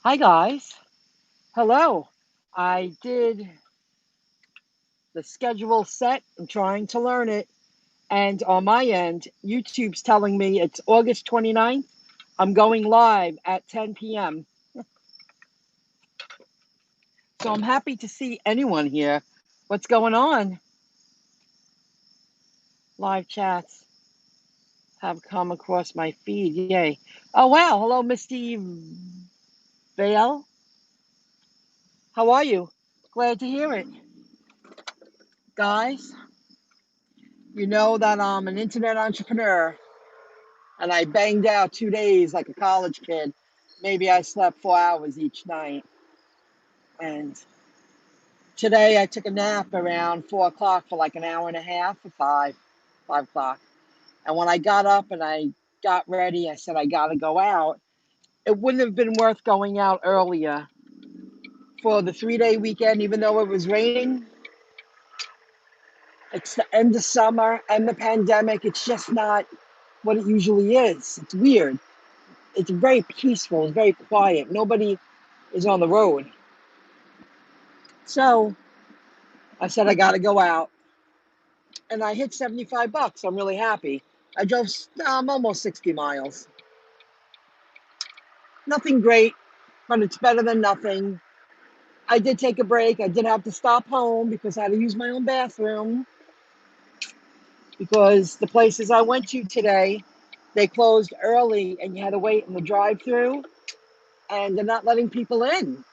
Hi guys. Hello. I did the schedule set. I'm trying to learn it. And on my end, YouTube's telling me it's August 29th. I'm going live at 10 p.m. So I'm happy to see anyone here. What's going on? Live chats have come across my feed. Yay. Oh, wow. Hello, Misty Vale. How are you? Glad to hear it. Guys, you know that I'm an internet entrepreneur. And I banged out 2 days like a college kid. Maybe I slept 4 hours each night. And today I took a nap around 4 o'clock for like an hour and a half or 5 o'clock. And when I got up and I got ready, I said, I got to go out. It wouldn't have been worth going out earlier for the 3-day weekend, even though it was raining. It's the end of summer and the pandemic. It's just not what it usually is. It's weird. It's very peaceful. It's very quiet. Nobody is on the road. So I said, I got to go out. And I hit 75 bucks. I'm really happy. I drove almost 60 miles. Nothing great, but it's better than nothing. I did take a break. I did have to stop home because I had to use my own bathroom because the places I went to today, they closed early and you had to wait in the drive-through and they're not letting people in.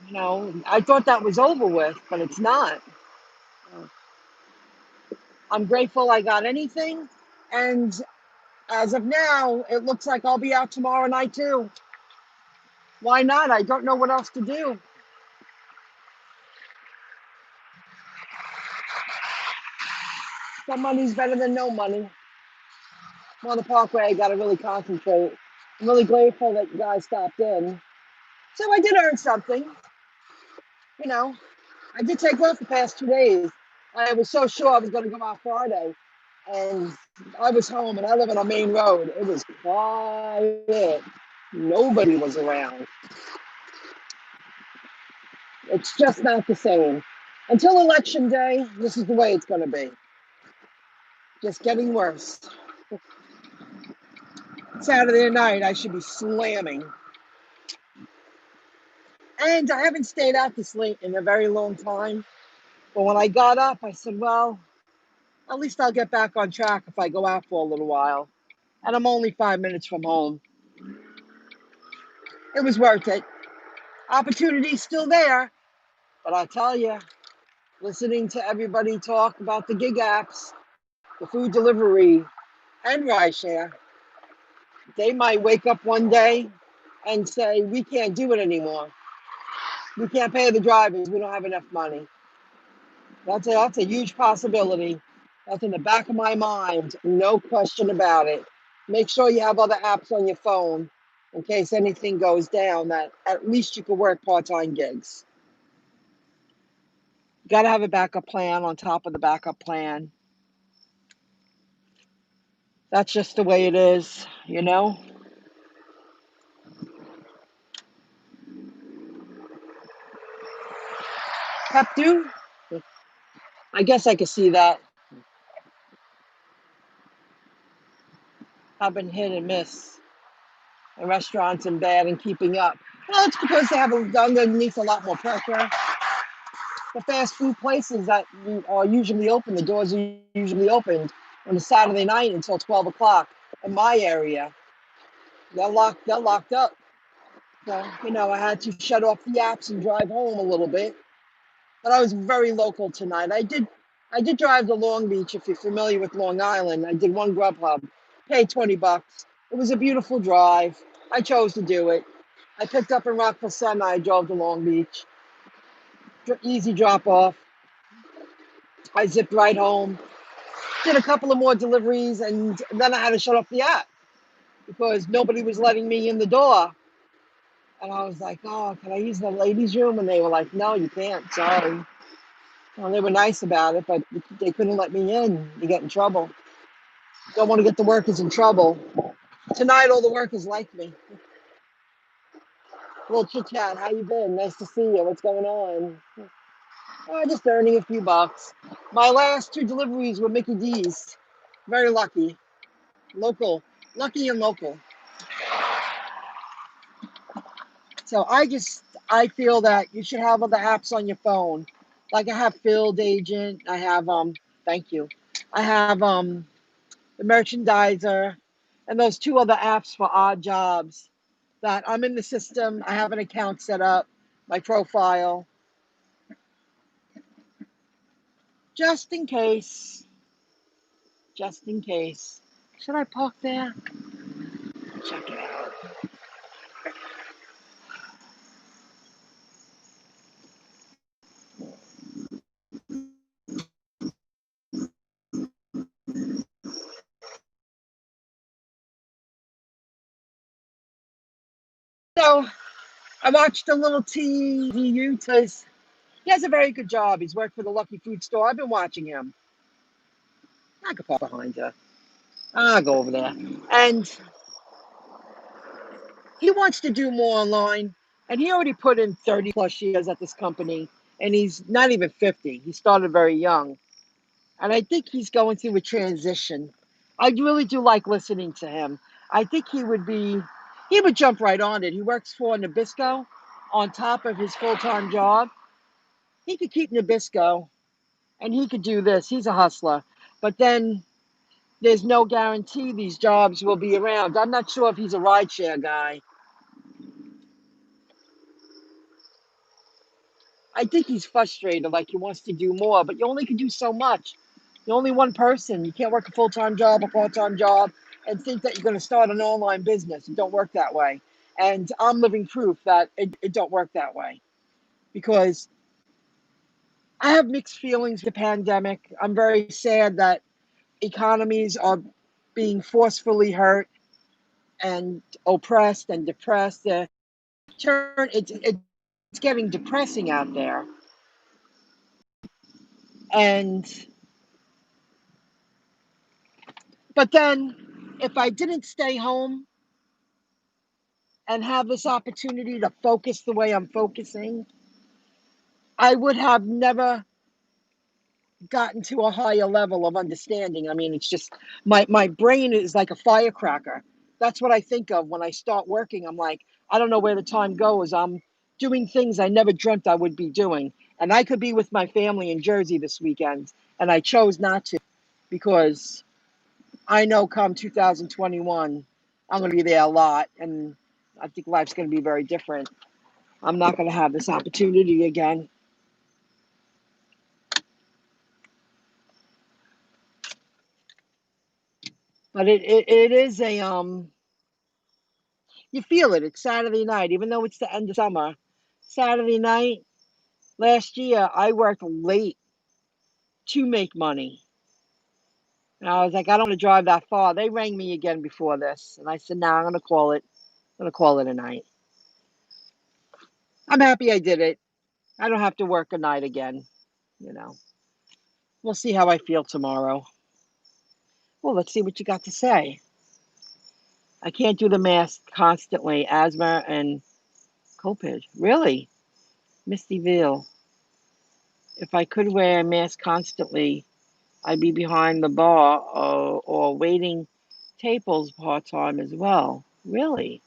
You know, I thought that was over with, but it's not. I'm grateful I got anything. And as of now, it looks like I'll be out tomorrow night too. Why not? I don't know what else to do. Some money's better than no money. On the Parkway, I got to really concentrate. I'm really grateful that you guys stopped in. So I did earn something. You know, I did take off the past 2 days. I was so sure I was going to go out Friday. And I was home and I live on a main road. It was quiet. Nobody was around. It's just not the same. Until election day, this is the way it's going to be. Just getting worse. Saturday night, I should be slamming. And I haven't stayed out this late in a very long time. But when I got up, I said, well, at least I'll get back on track if I go out for a little while. And I'm only 5 minutes from home. It was worth it. Opportunity's still there. But I tell you, listening to everybody talk about the gig apps, the food delivery, and rideshare, they might wake up one day and say, we can't do it anymore. We can't pay the drivers. We don't have enough money. That's a huge possibility. That's in the back of my mind. No question about it. Make sure you have other apps on your phone in case anything goes down that at least you can work part-time gigs. Got to have a backup plan on top of the backup plan. That's just the way it is, you know? Pep do? I guess I could see that. I've been hit and miss. The restaurants and bad and keeping up. Well, it's because they have underneath a lot more pressure. The fast food places that are usually open, the doors are usually opened on a Saturday night until 12 o'clock in my area. They're locked up. So, I had to shut off the apps and drive home a little bit. But I was very local tonight. I did drive to Long Beach, if you're familiar with Long Island. I did one GrubHub, paid 20 bucks. It was a beautiful drive. I chose to do it. I picked up in Rockville Center. I drove to Long Beach. Easy drop off. I zipped right home. Did a couple of more deliveries, and then I had to shut off the app because nobody was letting me in the door. And I was like, oh, can I use the ladies' room? And they were like, no, you can't. Sorry. Well, they were nice about it, but they couldn't let me in. You get in trouble. Don't want to get the workers in trouble. Tonight, all the workers like me. Little chit chat. How you been? Nice to see you. What's going on? Just earning a few bucks. My last two deliveries were Mickey D's. Very lucky. Local. Lucky and local. So I feel that you should have other apps on your phone. Like I have Field Agent. I have thank you. I have the Merchandiser and those two other apps for odd jobs that I'm in the system. I have an account set up, my profile, just in case. Just in case. Should I park there? Check it out. So I watched a little TDU because he has a very good job. He's worked for the Lucky Food Store. I've been watching him. I could park behind you. I'll go over there. And he wants to do more online. And he already put in 30 plus years at this company. And he's not even 50. He started very young. And I think he's going through a transition. I really do like listening to him. I think he would jump right on it. He works for Nabisco on top of his full-time job. He could keep Nabisco and he could do this. He's a hustler. But then there's no guarantee these jobs will be around. I'm not sure if he's a rideshare guy. I think he's frustrated, like he wants to do more, but you only can do so much. You're only one person. You can't work a full-time job, a part-time job, and think that you're going to start an online business. It don't work that way. And I'm living proof that it don't work that way because I have mixed feelings with the pandemic. I'm very sad that economies are being forcefully hurt and oppressed and depressed. It's getting depressing out there. And but then if I didn't stay home and have this opportunity to focus the way I'm focusing, I would have never gotten to a higher level of understanding. I mean, it's just my brain is like a firecracker. That's what I think of when I start working. I'm like, I don't know where the time goes. I'm doing things I never dreamt I would be doing. And I could be with my family in Jersey this weekend, and I chose not to because I know come 2021, I'm going to be there a lot, and I think life's going to be very different. I'm not going to have this opportunity again. But it is you feel it. It's Saturday night, even though it's the end of summer. Saturday night, last year, I worked late to make money. And I was like, I don't want to drive that far. They rang me again before this. And I said, nah, I'm going to call it. I'm going to call it a night. I'm happy I did it. I don't have to work a night again. You know, we'll see how I feel tomorrow. Well, let's see what you got to say. I can't do the mask constantly. Asthma and COVID. Really? Misty Veal. If I could wear a mask constantly, I'd be behind the bar or waiting tables part time as well. Really?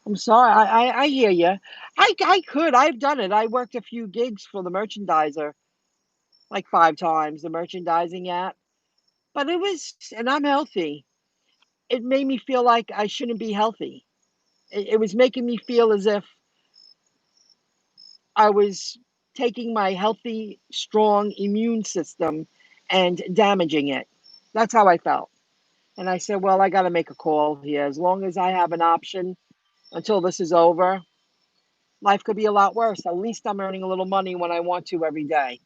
I'm sorry. I hear you. I could. I've done it. I worked a few gigs for the merchandiser, like 5 times, the merchandising app. But it was, and I'm healthy. It made me feel like I shouldn't be healthy. It was making me feel as if I was taking my healthy, strong immune system and damaging it. That's how I felt. And I said, well, I got to make a call here. As long as I have an option until this is over, life could be a lot worse. At least I'm earning a little money when I want to every day.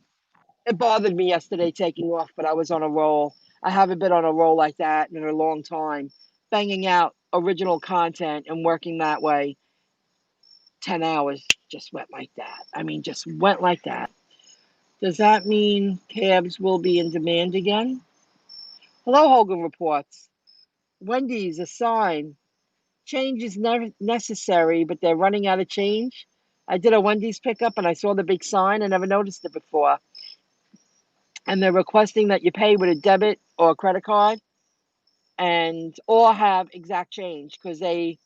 It bothered me yesterday taking off, but I was on a roll. I haven't been on a roll like that in a long time. Banging out original content and working that way 10 hours just went like that. I mean, just went like that. Does that mean cabs will be in demand again? Hello, Hogan Reports. Wendy's a sign. change is never necessary, but they're running out of change. I did a Wendy's pickup and I saw the big sign. I never noticed it before. And they're requesting that you pay with a debit or a credit card and or have exact change because they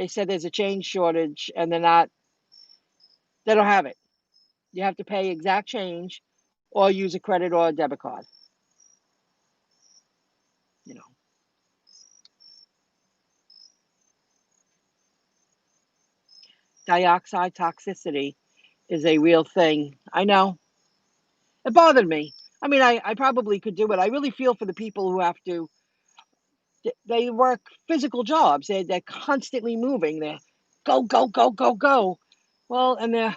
said there's a change shortage and they don't have it. You have to pay exact change or use a credit or a debit card. You know, dioxide toxicity is a real thing. I know. It bothered me. I mean, I probably could do it. I really feel for the people who have to, they work physical jobs. They're constantly moving. They're go, go, go, go, go. Well, and they're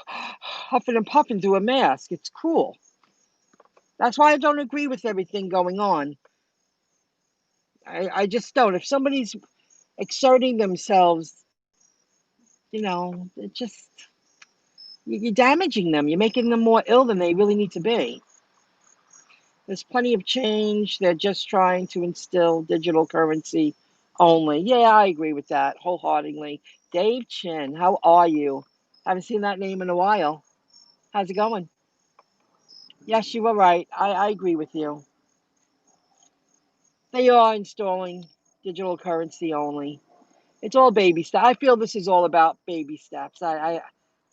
huffing and puffing through a mask. It's cruel. That's why I don't agree with everything going on. I just don't. If somebody's exerting themselves, it just, you're damaging them. You're making them more ill than they really need to be. There's plenty of change. They're just trying to instill digital currency only. Yeah, I agree with that wholeheartedly. Dave Chin, how are you? Haven't seen that name in a while. How's it going? Yes, you were right. I agree with you. They are installing digital currency only. It's all baby steps. I feel this is all about baby steps.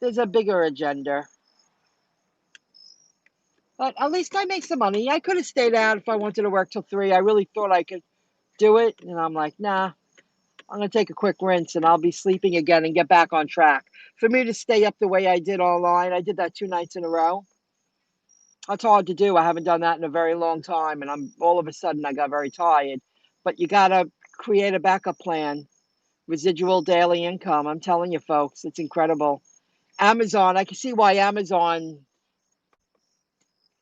There's a bigger agenda. But at least I make some money. I could have stayed out if I wanted to work till 3. I really thought I could do it. And I'm like, nah, I'm going to take a quick rinse and I'll be sleeping again and get back on track. For me to stay up the way I did online, I did that 2 nights in a row. That's hard to do. I haven't done that in a very long time. And all of a sudden I got very tired. But you got to create a backup plan. Residual daily income. I'm telling you, folks, it's incredible. Amazon, I can see why Amazon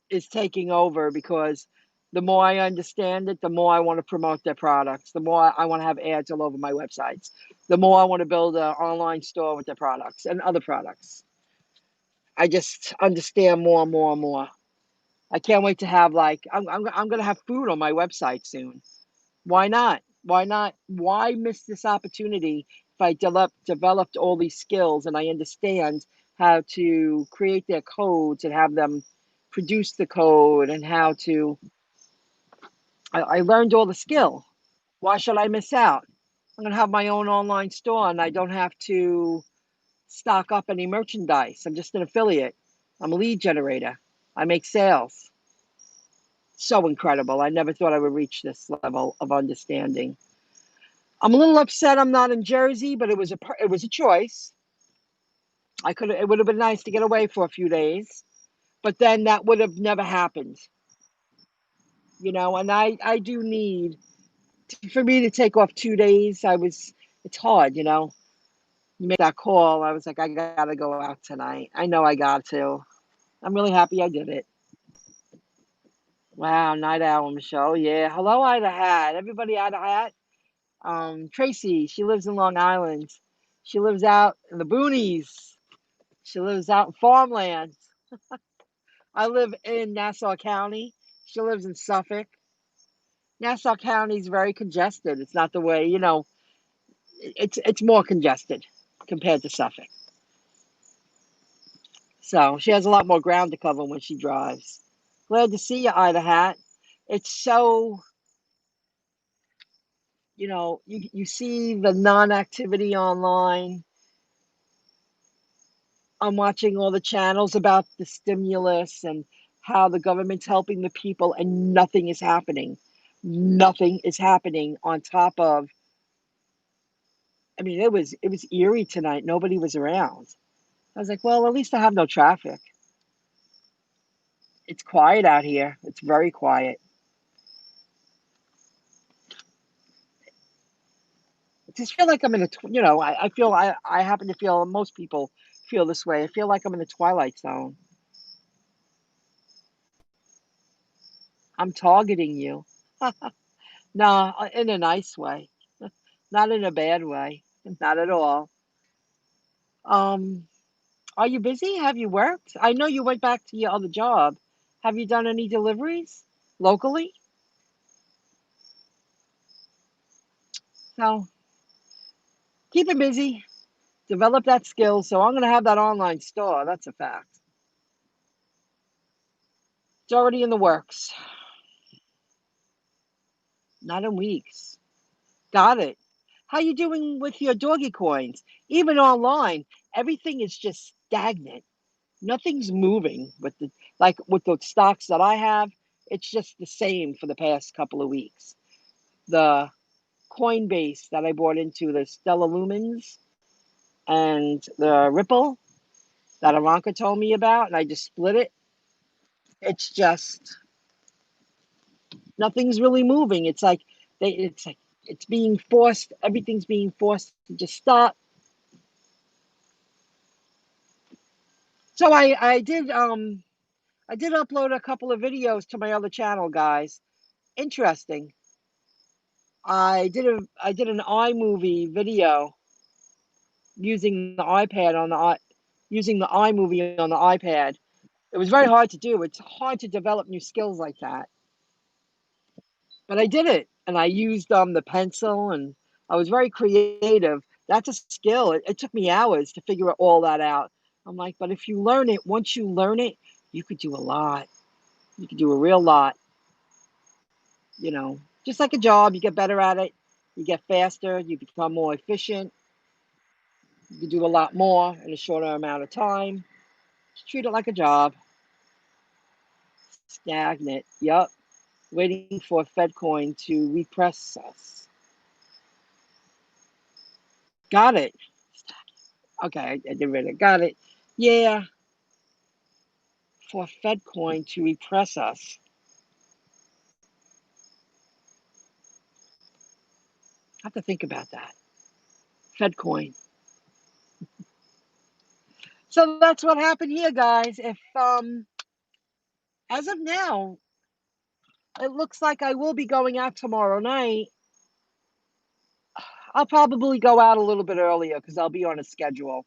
is taking over because the more I understand it, the more I want to promote their products, the more I want to have ads all over my websites, the more I want to build an online store with their products and other products. I just understand more and more and more. I can't wait to have I'm going to have food on my website soon. Why not? Why not? Why miss this opportunity if I developed all these skills and I understand how to create their codes and have them produce the code and how to, I learned all the skill. Why should I miss out? I'm going to have my own online store and I don't have to stock up any merchandise. I'm just an affiliate. I'm a lead generator. I make sales. So incredible. I never thought I would reach this level of understanding. I'm a little upset I'm not in Jersey, but it was a choice. It would have been nice to get away for a few days, but then that would have never happened, and I do need for me to take off 2 days. It's hard, You make that call. I was like, I gotta go out tonight. I know I got to. I'm really happy I did it. Wow, night owl, Michelle. Yeah. Hello, Ida Hat. Everybody, Ida Hat. Tracy, she lives in Long Island. She lives out in the boonies. She lives out in farmland. I live in Nassau County. She lives in Suffolk. Nassau County is very congested. It's not the way, it's more congested compared to Suffolk. So she has a lot more ground to cover when she drives. Glad to see you, Ida Hat. It's so, you see the non-activity online. I'm watching all the channels about the stimulus and how the government's helping the people and nothing is happening. Nothing is happening on top of, I mean, it was eerie tonight. Nobody was around. I was like, well, at least I have no traffic. It's quiet out here. It's very quiet. I just feel like I'm in I feel I happen to feel most people feel this way. I feel like I'm in the twilight zone. I'm targeting you. No, in a nice way, not in a bad way, not at all. Um, are you busy? Have you worked? I know you went back to your other job. Have you done any deliveries locally? So keep it busy, develop that skill. So I'm going to have that online store. That's a fact. It's already in the works. Not in weeks. Got it. How you doing with your doggy coins? Even online, everything is just stagnant. Nothing's moving with the stocks that I have. It's just the same for the past couple of weeks. The Coinbase that I bought into, the Stellar Lumens and the Ripple that Ivanka told me about, and I just split it. It's just nothing's really moving. It's being forced. Everything's being forced to just stop. So I did upload a couple of videos to my other channel, guys. Interesting. I did an iMovie video using the iPad using the iMovie on the iPad. It was very hard to do. It's hard to develop new skills like that. But I did it, and I used the pencil, and I was very creative. That's a skill. It took me hours to figure all that out. I'm like, but if you learn it, once you learn it, you could do a lot. You could do a real lot. Just like a job, you get better at it, you get faster, you become more efficient, you can do a lot more in a shorter amount of time. Just treat it like a job. Stagnant. Yup. Waiting for FedCoin to repress us. Got it. Okay, I did read it. Got it. Yeah. For FedCoin to repress us. I have to think about that. FedCoin. So that's what happened here, guys. If as of now, it looks like I will be going out tomorrow night. I'll probably go out a little bit earlier because I'll be on a schedule.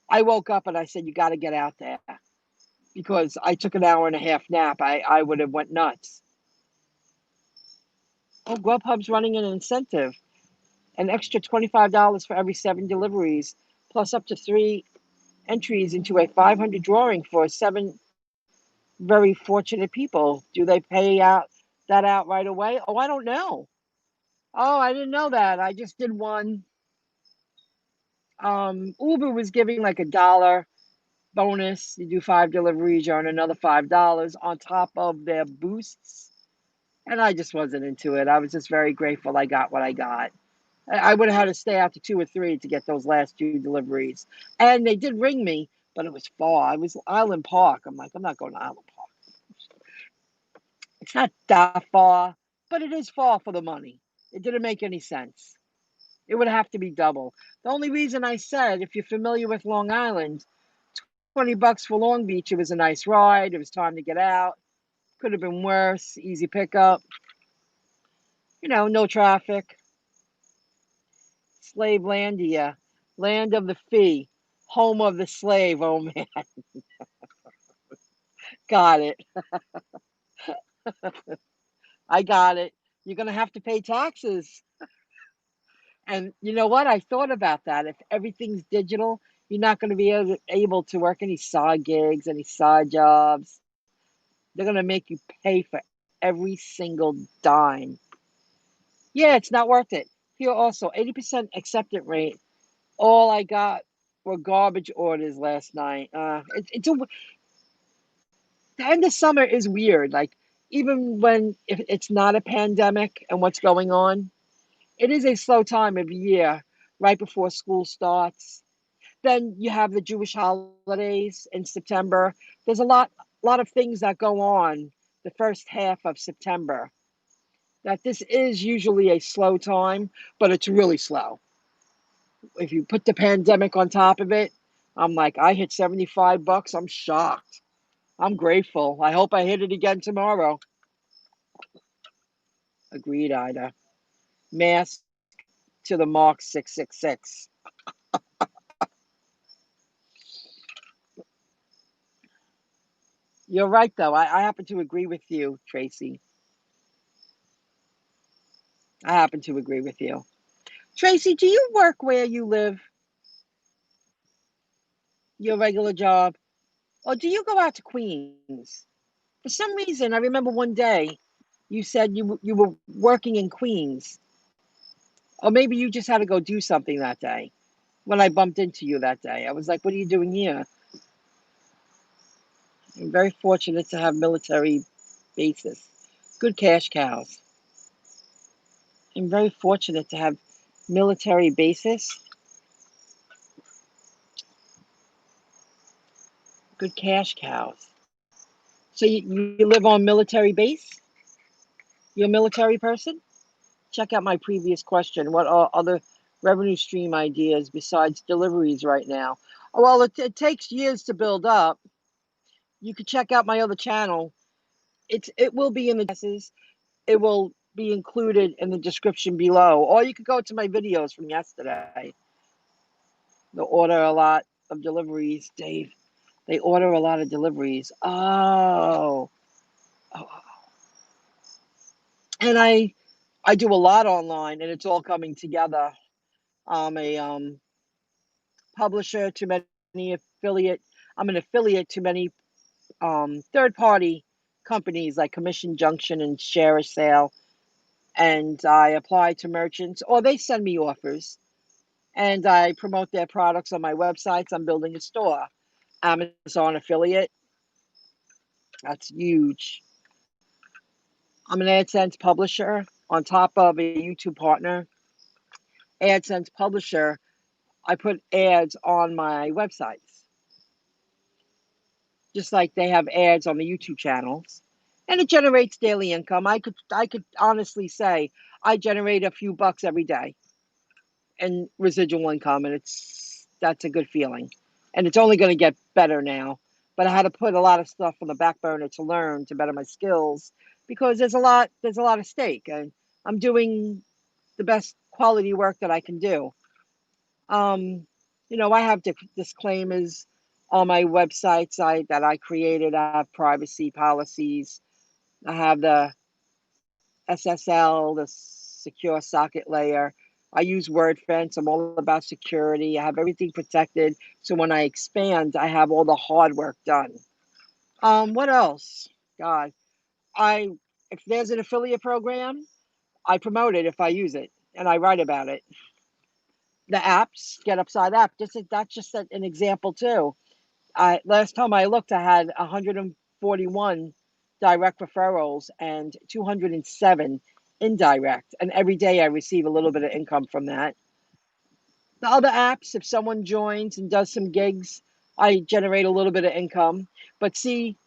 I woke up and I said, you got to get out there because I took an hour and a half nap. I would have went nuts. Oh, GrubHub's running an incentive, an extra $25 for every 7 deliveries, plus up to 3 entries into a 500 drawing for 7 very fortunate people. Do they pay that out right away? Oh, I don't know. Oh, I didn't know that. I just did one. Uber was giving like $1 bonus. You do 5 deliveries, you earn another $5 on top of their boosts. And I just wasn't into it. I was just very grateful I got what I got. I would have had to stay out to 2 or 3 to get those last 2 deliveries. And they did ring me, but it was far. I was Island Park. I'm like, I'm not going to Island Park. It's not that far, but it is far for the money. It didn't make any sense. It would have to be double. The only reason I said, if you're familiar with Long Island, $20 for Long Beach, it was a nice ride. It was time to get out. Could have been worse. Easy pickup. No traffic. Slave Landia, land of the fee, home of the slave. Oh man, got it. I got it. You're gonna have to pay taxes. And you know what? I thought about that. If everything's digital, you're not going to be able to work any side gigs, any side jobs. They're going to make you pay for every single dime. Yeah, it's not worth it. Here also, 80% acceptance rate. All I got were garbage orders last night. The end of summer is weird. Like, even when if it's not a pandemic and what's going on, it is a slow time of year right before school starts. Then you have the Jewish holidays in September. There's a lot of things that go on the first half of September. That this is usually a slow time, but it's really slow. If you put the pandemic on top of it, I'm like, I hit $75. I'm shocked. I'm grateful. I hope I hit it again tomorrow. Agreed, Ida. Mask to the mark 666. You're right, though. I happen to agree with you, Tracy. I happen to agree with you. Tracy, do you work where you live, your regular job? Or do you go out to Queens? For some reason, I remember one day you said you were working in Queens. Or maybe you just had to go do something that day. When I bumped into you that day, I was like, what are you doing here? I'm very fortunate to have military bases. Good cash cows. I'm very fortunate to have military bases. Good cash cows. So you live on military base? You're a military person? Check out my previous question. What are other revenue stream ideas besides deliveries right now? Well, it takes years to build up. You could check out my other channel. It will be in the classes. It will be included in the description below. Or you could go to my videos from yesterday. They order a lot of deliveries, Dave. They order a lot of deliveries. Oh. And I do a lot online, and it's all coming together. I'm a publisher to many affiliate. I'm an affiliate to many third party companies like Commission Junction and Share a Sale, and I apply to merchants or they send me offers, and I promote their products on my websites. I'm building a store. Amazon affiliate. That's huge. I'm an AdSense publisher on top of a YouTube partner. AdSense publisher. I put ads on my websites, just like they have ads on the YouTube channels, and it generates daily income. I could honestly say I generate a few bucks every day in residual income, and that's a good feeling. And it's only going to get better now. But I had to put a lot of stuff on the back burner to learn to better my skills because there's a lot at stake, and I'm doing the best quality work that I can do. Um, I have disclaimers on my websites that I created. I have privacy policies. I have the SSL, the secure socket layer. I use WordFence. I'm all about security. I have everything protected. So when I expand, I have all the hard work done. What else? God, I if there's an affiliate program, I promote it if I use it and I write about it. The apps, Get Upside app, that's just an example too. Last time I looked, I had 141 direct referrals and 207 indirect, and every day I receive a little bit of income from that. The other apps, if someone joins and does some gigs, I generate a little bit of income. But see,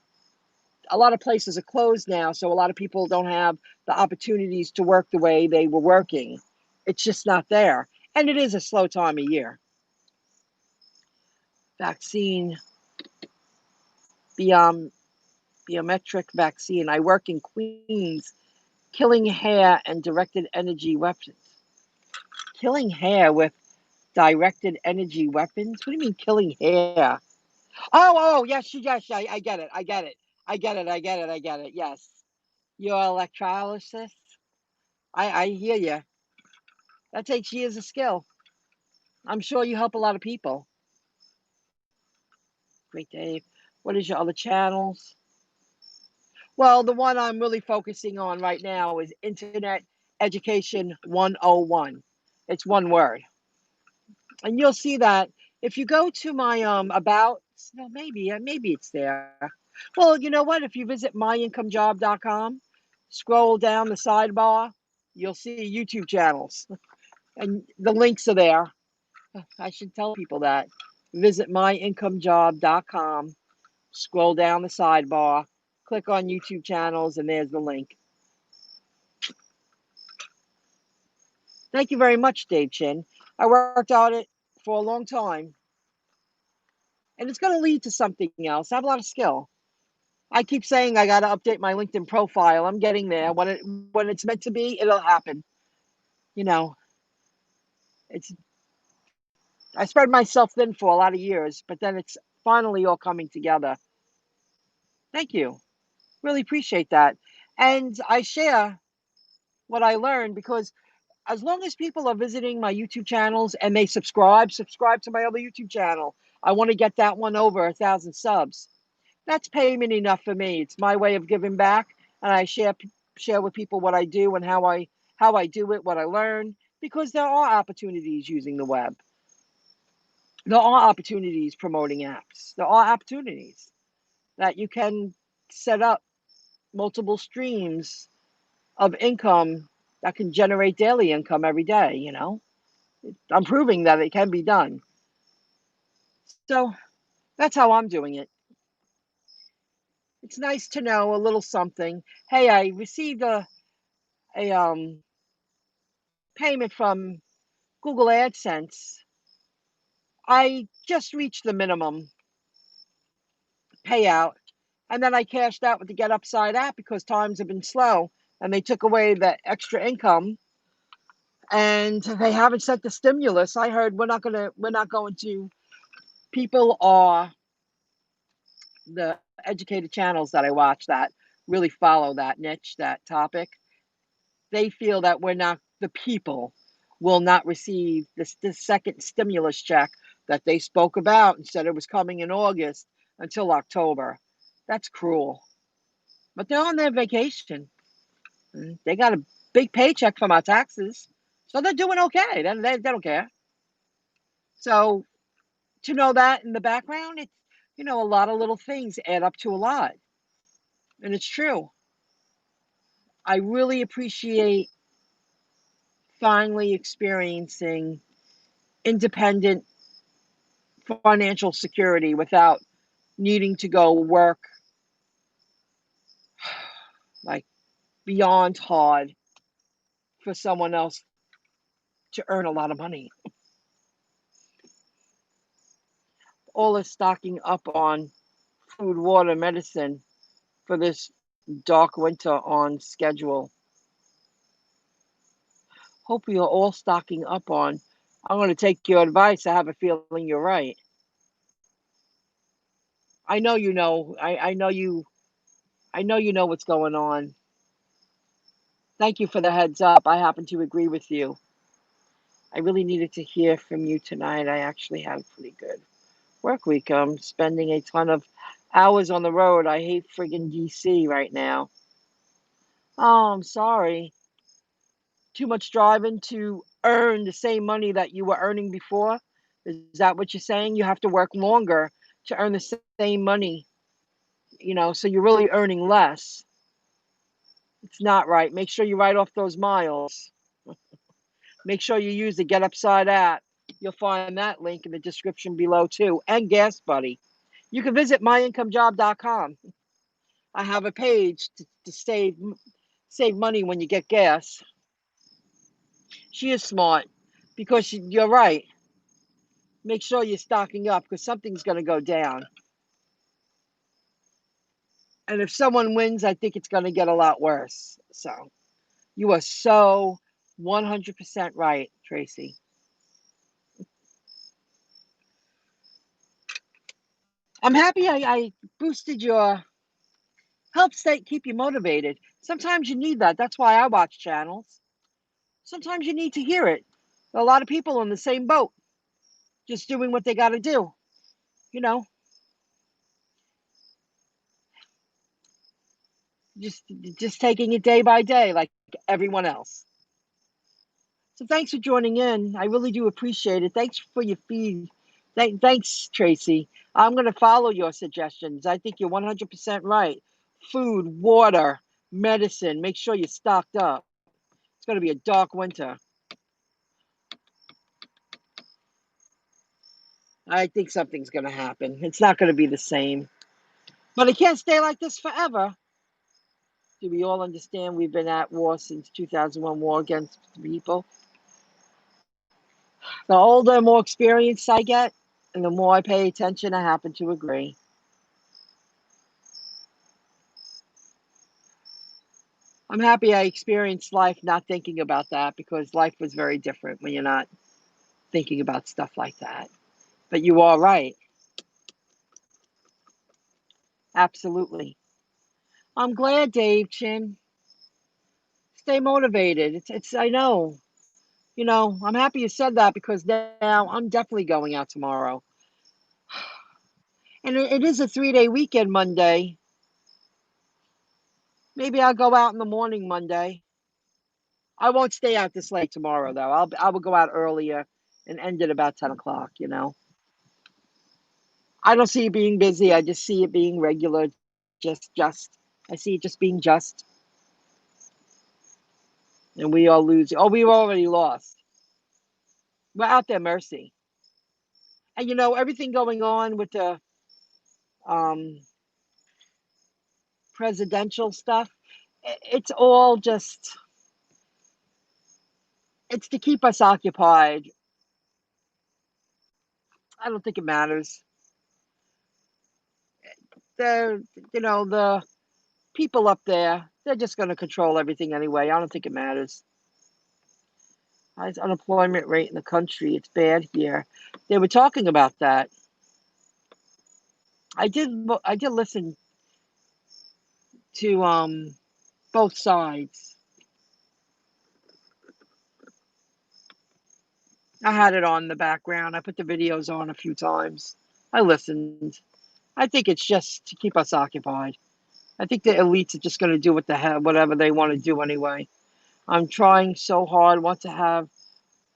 a lot of places are closed now, so a lot of people don't have the opportunities to work the way they were working. It's just not there, and it is a slow time of year. Vaccine, beyond biometric vaccine. I work in Queens, killing hair and directed energy weapons. Killing hair with directed energy weapons? What do you mean killing hair? Oh, yes, I get it. I get it. Yes. You're electrolysis. I hear you. That takes years of skill. I'm sure you help a lot of people. Great, Dave. What is your other channels? Well, the one I'm really focusing on right now is Internet Education 101. It's one word. And you'll see that if you go to my about, no, maybe it's there. Well, you know what? If you visit MyIncomeJob.com, scroll down the sidebar, you'll see YouTube channels, and the links are there. I should tell people that. Visit MyIncomeJob.com, scroll down the sidebar, click on YouTube channels, and there's the link. Thank you very much, Dave Chin. I worked on it for a long time, and it's going to lead to something else. I have a lot of skill. I keep saying I got to update my LinkedIn profile. I'm getting there. When it's meant to be, it'll happen. You know, it's I spread myself thin for a lot of years, but then it's finally all coming together. Thank you. Really appreciate that. And I share what I learned because as long as people are visiting my YouTube channels and they subscribe to my other YouTube channel. I want to get that one over 1,000 subs. That's payment enough for me. It's my way of giving back, and I share with people what I do and how I do it, what I learn, because there are opportunities using the web. There are opportunities promoting apps. There are opportunities that you can set up multiple streams of income that can generate daily income every day, you know. I'm proving that it can be done. So that's how I'm doing it. It's nice to know a little something. Hey, I received a payment from Google AdSense. I just reached the minimum payout, and then I cashed out with the Get Upside app because times have been slow, and they took away the extra income, and they haven't sent the stimulus. I heard we're not going to. People are the educated channels that I watch that really follow that niche, that topic. They feel that the people will not receive this second stimulus check that they spoke about and said it was coming in August until October. That's cruel. But they're on their vacation. They got a big paycheck from our taxes. So they're doing okay. They don't care. So to know that in the background, it's, a lot of little things add up to a lot. And it's true. I really appreciate finally experiencing independent financial security without needing to go work like beyond hard for someone else to earn a lot of money. All is stocking up on food, water, medicine for this dark winter on schedule. Hope we are all stocking up on. I'm going to take your advice. I have a feeling you're right. I know you know. I know you know what's going on. Thank you for the heads up. I happen to agree with you. I really needed to hear from you tonight. I actually had a pretty good work week. I'm spending a ton of hours on the road. I hate friggin' DC right now. Oh, I'm sorry. Too much driving to earn the same money that you were earning before? Is that what you're saying? You have to work longer to earn the same money, so you're really earning less. It's not right. Make sure you write off those miles. Make sure you use the Get Upside app. You'll find that link in the description below too. And Gas Buddy. You can visit MyIncomeJob.com. I have a page to save money when you get gas. She is smart because you're right. Make sure you're stocking up because something's going to go down. And if someone wins, I think it's going to get a lot worse. So you are so 100% right, Tracy. I'm happy I boosted your help keep you motivated. Sometimes you need that. That's why I watch channels. Sometimes you need to hear it. There are a lot of people in the same boat, just doing what they got to do. You know, just just taking it day by day, like everyone else. So thanks for joining in. I really do appreciate it. Thanks for your feed. Thanks, Tracy. I'm going to follow your suggestions. I think you're 100% right. Food, water, medicine. Make sure you're stocked up. It's going to be a dark winter. I think something's going to happen. It's not going to be the same. But it can't stay like this forever. Do we all understand we've been at war since 2001, war against people? The older, more experience I get, and the more I pay attention, I happen to agree. I'm happy I experienced life not thinking about that because life was very different when you're not thinking about stuff like that. But you are right. Absolutely. I'm glad, Dave Chin. Stay motivated. It's I know. You know, I'm happy you said that because now I'm definitely going out tomorrow. And it is a 3-day weekend Monday. Maybe I'll go out in the morning Monday. I won't stay out this late tomorrow though. I will go out earlier and end at about 10 o'clock, you know. I don't see it being busy. I just see it being regular. Just. I see it just being just. And we all lose. Oh, we already lost. We're out there, mercy. And you know, everything going on with the um, presidential stuff, it's all just, it's to keep us occupied. I don't think it matters. They're, you know, the people up there, they're just going to control everything anyway. I don't think it matters. Highest unemployment rate in the country. It's bad here. They were talking about that. I did listen to both sides. I had it on the background. I put the videos on a few times. I listened. I think it's just to keep us occupied. I think the elites are just going to do what the hell, whatever they want to do anyway. I'm trying so hard. Want to have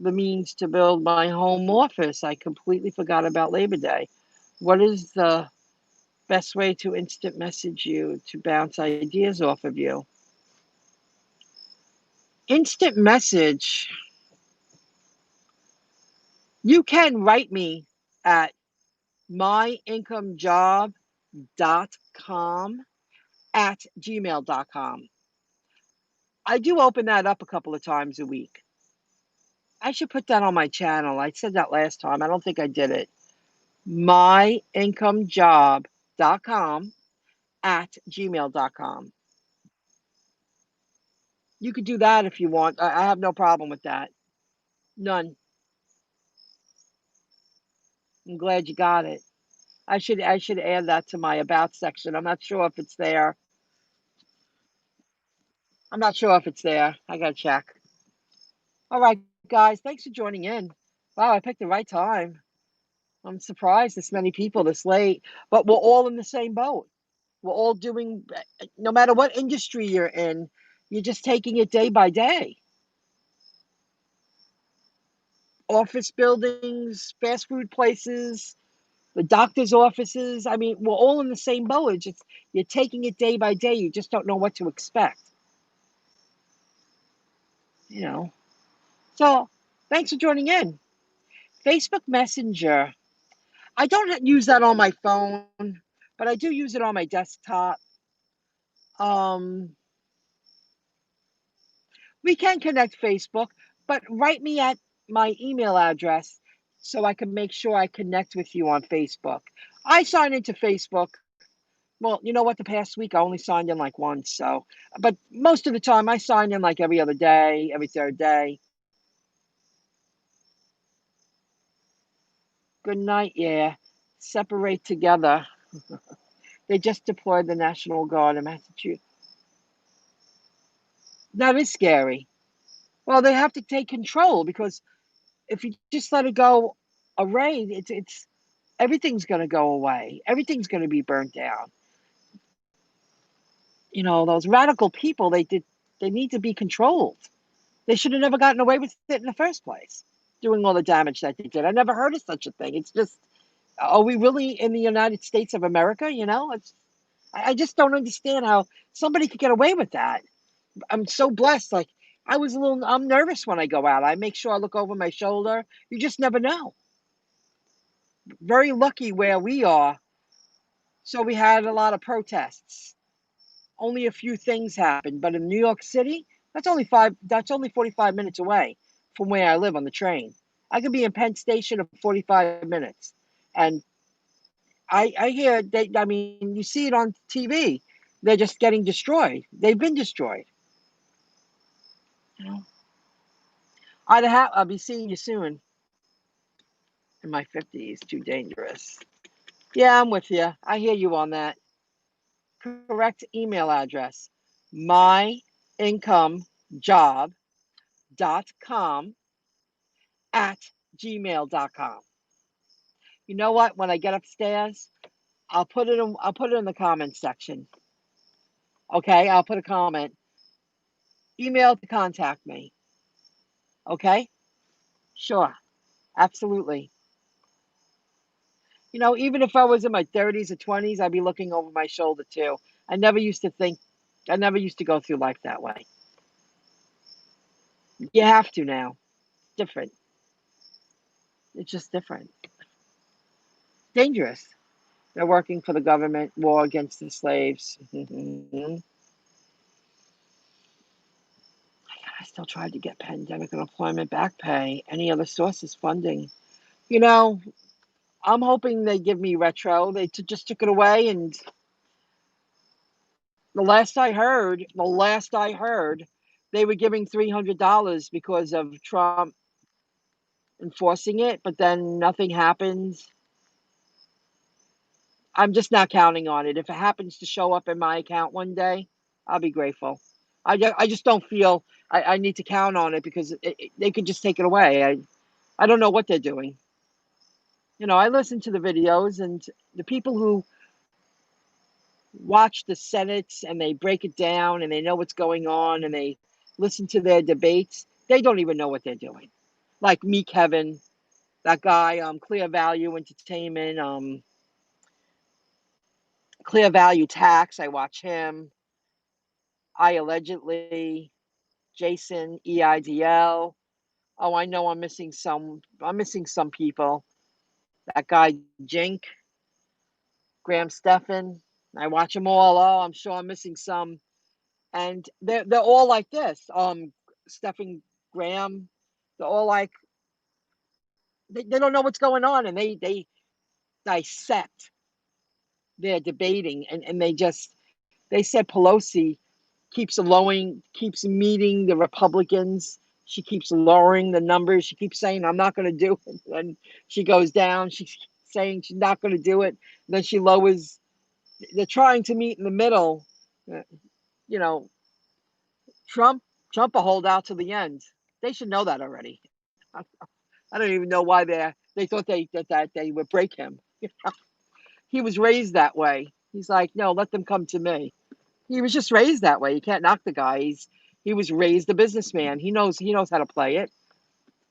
the means to build my home office. I completely forgot about Labor Day. What is the best way to instant message you to bounce ideas off of you? Instant message. You can write me at myincomejob.com at gmail.com. I do open that up a couple of times a week. I should put that on my channel. I said that last time. I don't think I did it. myincomejob.com at gmail.com. You could do that if you want. I have no problem with that. None. I'm glad you got it. I should add that to my about section. I'm not sure if it's there. I'm not sure if it's there. I gotta check. All right, guys. Thanks for joining in. Wow, I picked the right time. I'm surprised this many people this late, but we're all in the same boat. We're all doing, no matter what industry you're in, you're just taking it day by day. Office buildings, fast food places, the doctor's offices. I mean, we're all in the same boat. It's just, you're taking it day by day. You just don't know what to expect, you know. So thanks for joining in. Facebook Messenger. I don't use that on my phone, but I do use it on my desktop. Um, we can connect Facebook, but write me at my email address so I can make sure I connect with you on Facebook. I sign into Facebook. Well, you know what? The past week I only signed in like once. So, but most of the time I sign in like every other day, every third day. Good night. Yeah. Separate together. They just deployed the National Guard in Massachusetts. That is scary. Well, they have to take control because if you just let it go array, it's everything's going to go away. Everything's going to be burnt down. You know, those radical people, they need to be controlled. They should have never gotten away with it in the first place, doing all the damage that they did. I never heard of such a thing. It's just, are we really in the United States of America? You know, I just don't understand how somebody could get away with that. I'm so blessed. Like, I'm nervous when I go out. I make sure I look over my shoulder. You just never know. Very lucky where we are. So we had a lot of protests. Only a few things happened, but in New York City, that's only 45 minutes away from where I live on the train. I could be in Penn Station in 45 minutes. And I hear I mean, you see it on TV. They're just getting destroyed. They've been destroyed. You know? I'll be seeing you soon. In my 50s, too dangerous. Yeah, I'm with you. I hear you on that. Correct email address. myincomejob.com at gmail.com. You know what? When I get upstairs, I'll put it in the comments section. Okay, I'll put a comment. Email to contact me. Okay? Sure. Absolutely. You know, even if I was in my 30s or 20s, I'd be looking over my shoulder too. I never used to think, I never used to go through life that way. You have to now. It's different. It's just different. Dangerous. They're working for the government, war against the slaves. I still tried to get pandemic unemployment back pay. Any other sources funding? You know, I'm hoping they give me retro. They just took it away, and the last I heard, they were giving $300 because of Trump enforcing it, but then nothing happens. I'm just not counting on it. If it happens to show up in my account one day, I'll be grateful. I just don't feel I need to count on it because they could just take it away. I don't know what they're doing. You know, I listen to the videos, and the people who watch the Senates and they break it down and they know what's going on and they listen to their debates, they don't even know what they're doing. Like me, Kevin, that guy, Clear Value Entertainment, Clear Value Tax. I watch him. I allegedly, Jason EIDL. Oh, I know I'm missing some. I'm missing some people. That guy Jink, Graham Stephan. I watch them all. Oh, I'm sure I'm missing some, and they're all like this. Stephen Graham. They're all like they don't know what's going on, and they dissect their debating, and they said Pelosi keeps meeting the Republicans. She keeps lowering the numbers. She keeps saying, I'm not going to do it. And she goes down. She's saying she's not going to do it. Then she lowers. They're trying to meet in the middle. You know, Trump will hold out to the end. They should know that already. I don't even know why they thought that they would break him. He was raised that way. He's like, no, let them come to me. He was just raised that way. You can't knock the guy. He was raised a businessman. He knows how to play it.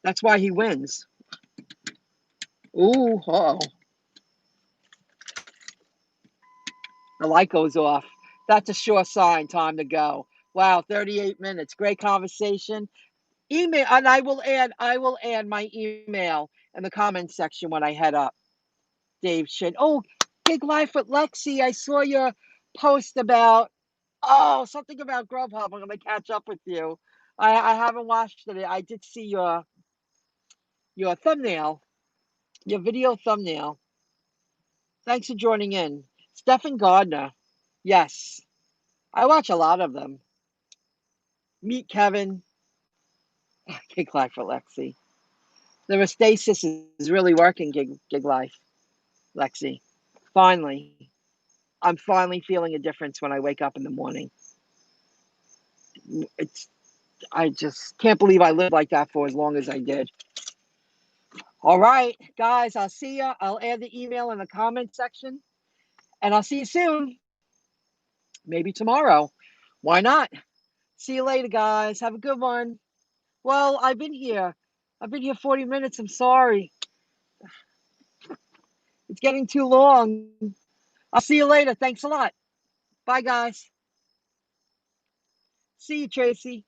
That's why he wins. Ooh, oh, the light goes off. That's a sure sign. Time to go. Wow, 38 minutes. Great conversation. Email, and I will add my email in the comments section when I head up. Dave should. Oh, Gig Life with Lexi. I saw your post about something about GrubHub. I'm gonna catch up with you. I haven't watched it. I did see your thumbnail, your video thumbnail. Thanks for joining in. Stephen Gardner. Yes. I watch a lot of them. Meet Kevin. Gig Life for Lexi. The Restasis is really working, Gig Life, Lexi. Finally. I'm finally feeling a difference when I wake up in the morning. I just can't believe I lived like that for as long as I did. All right, guys, I'll see you. I'll add the email in the comment section, and I'll see you soon. Maybe tomorrow. Why not? See you later, guys. Have a good one. Well, I've been here 40 minutes. I'm sorry. It's getting too long. I'll see you later. Thanks a lot. Bye, guys. See you, Tracy.